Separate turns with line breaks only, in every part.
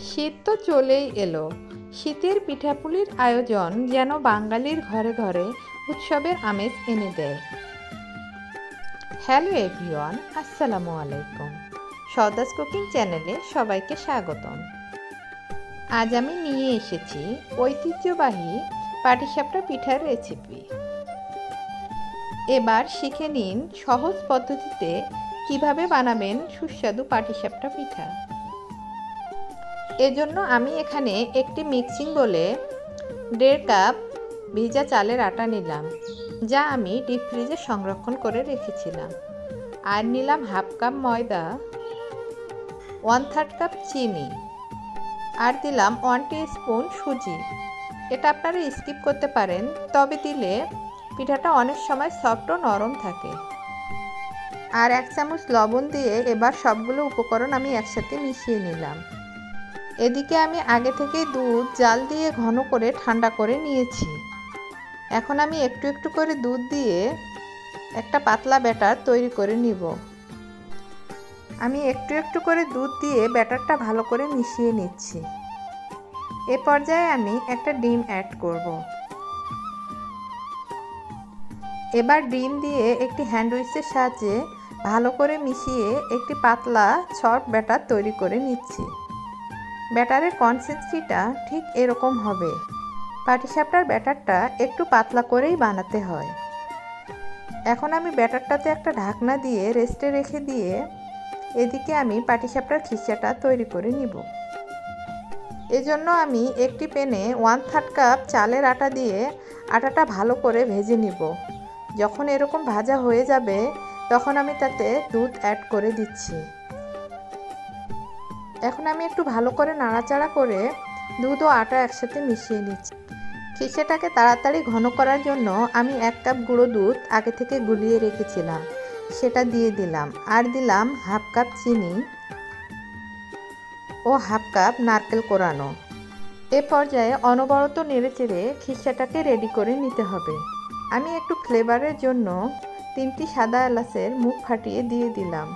শীত তো চলেই এলো। শীতের পিঠাপুলির আয়োজন যেন বাঙালির ঘরে ঘরে উৎসবের আমেজ এনে দেয়। হ্যালো এভরিওয়ান, আসসালামু আলাইকুম। সওদাস কুকিং চ্যানেলে সবাইকে স্বাগতম। আজ আমি নিয়ে এসেছি ঐতিহ্যবাহী পাটিসাপটা পিঠার রেসিপি। এবার শিখে নিন সহজ পদ্ধতিতে কিভাবে বানাবেন সুস্বাদু পাটিসাপটা পিঠা। এজন্য আমি এখানে একটি মিক্সিং বোলে 1.5 কাপ ভিজা চালের আটা নিলাম, যা আমি ডিপ ফ্রিজে সংরক্ষণ করে রেখেছিলাম। আর নিলাম 1/2 কাপ ময়দা, 1/3 কাপ চিনি, আর দিলাম 1 টিস্পুন সুজি। এটা আপনারা স্কিপ করতে পারেন, তবে দিলে পিঠাটা অনেক সময় সফট ও নরম থাকে। আর 1 চামচ লবণ দিয়ে এবার সবগুলো উপকরণ আমি একসাথে মিশিয়ে নিলাম। এদিকে আমি আগে থেকেই দুধ জাল দিয়ে ঘন করে ঠান্ডা করে নিয়েছি। এখন আমি একটু একটু করে দুধ দিয়ে একটা পাতলা ব্যাটার তৈরি করে নিব। আমি একটু একটু করে দুধ দিয়ে ব্যাটারটা ভালো করে মিশিয়ে নিচ্ছি। এ পর্যায়ে আমি একটা ডিম অ্যাড করব। এবার ডিম দিয়ে একটি হ্যান্ড উইচের সাহায্যে ভালো করে মিশিয়ে একটি পাতলা সফট ব্যাটার তৈরি করে নিচ্ছি। ব্যাটারের কনসিস্টেন্সিটা ঠিক এরকম হবে। পাটিসাপটার ব্যাটারটা একটু পাতলা করেই বানাতে হয়। এখন আমি ব্যাটারটাতে একটা ঢাকনা দিয়ে রেস্টে রেখে দিয়ে এদিকে আমি পাটিসাপটার খিসাটা তৈরি করে নিব। এজন্য আমি একটি প্যানে 1/3 কাপ চালের আটা দিয়ে আটাটা ভালো করে ভেজে নিব। যখন এরকম ভাজা হয়ে যাবে তখন আমি তাতে দুধ অ্যাড করে দিচ্ছি। এখন আমি একটু ভালো করে নাড়াচাড়া করে দুধ ও আটা একসাথে মিশিয়ে নিচ্ছি। খিসাটাকে তাড়াতাড়ি ঘন করার জন্য আমি 1 কাপ গুঁড়ো দুধ আগে থেকে গুলিয়ে রেখেছিলাম, সেটা দিয়ে দিলাম। আর দিলাম 1/2 কাপ চিনি ও 1/2 কাপ নারকেল কোরানো। এ পর্যায়ে অনবরত নেড়েচেড়ে খিসাটাকে রেডি করে নিতে হবে। আমি একটু ফ্লেভারের জন্য 3টি সাদা এলাচের মুখ ফাটিয়ে দিয়ে দিলাম।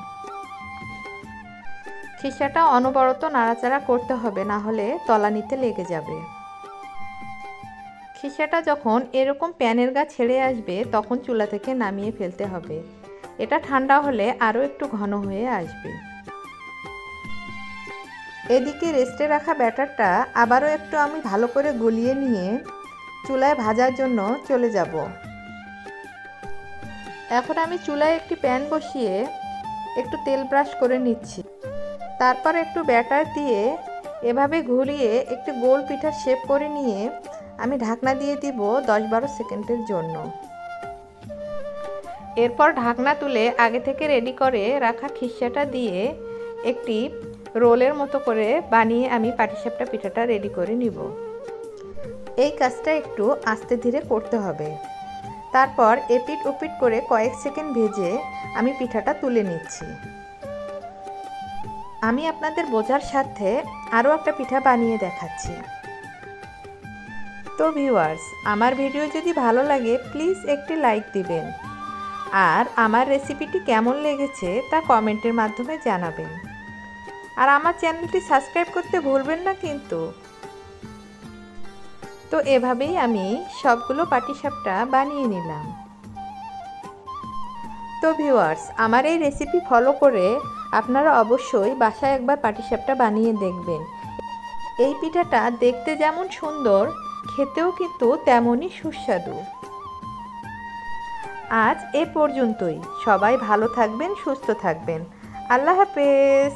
খিসাটা অনবরত নাড়াচাড়া করতে হবে, না হলে তলানিতে লেগে যাবে। খিসাটা যখন এরকম প্যানের গা ছেড়ে আসবে তখন চুলা থেকে নামিয়ে ফেলতে হবে। এটা ঠান্ডা হলে আরও একটু ঘন হয়ে আসবে। এদিকে রেস্টে রাখা ব্যাটারটা আবারও একটু আমি ভালো করে গলিয়ে নিয়ে চুলায় ভাজার জন্য চলে যাব। এখন আমি চুলায় একটি প্যান বসিয়ে একটু তেল ব্রাশ করে নিচ্ছি। তারপর একটু ব্যাটার দিয়ে এভাবে ঘুরিয়ে একটু গোল পিঠার শেপ করে নিয়ে আমি ঢাকনা দিয়ে দিব 10-12 সেকেন্ডের জন্য। এরপর ঢাকনা তুলে আগে থেকে রেডি করে রাখা খিসাটা দিয়ে একটি রোলের মতো করে বানিয়ে আমি পাটিসাপটা পিঠাটা রেডি করে নিব। এই কাজটা একটু আস্তে ধীরে করতে হবে। তারপর এপিট ওপিট করে কয়েক সেকেন্ড ভেজে আমি পিঠাটা তুলে নিচ্ছি। আমি আপনাদের বোঝার সাথে আরও একটা পিঠা বানিয়ে দেখাচ্ছি। তো ভিউয়ার্স, আমার ভিডিও যদি ভালো লাগে প্লিজ একটি লাইক দিবেন, আর আমার রেসিপিটি কেমন লেগেছে তা কমেন্টের মাধ্যমে জানাবেন। আর আমার চ্যানেলটি সাবস্ক্রাইব করতে ভুলবেন না কিন্তু। তো এভাবেই আমি সবগুলো পাটিসাপটা বানিয়ে নিলাম। তো ভিউয়ার্স, আমার এই রেসিপি ফলো করে আপনারা অবশ্যই বাসায় একবার পাটিসাপটা বানিয়ে দেখবেন। এই পিঠাটা দেখতে যেমন সুন্দর, খেতেও কিন্তু তেমনই সুস্বাদু। আজ এ পর্যন্তই। সবাই ভালো থাকবেন, সুস্থ থাকবেন। আল্লাহ হাফেজ।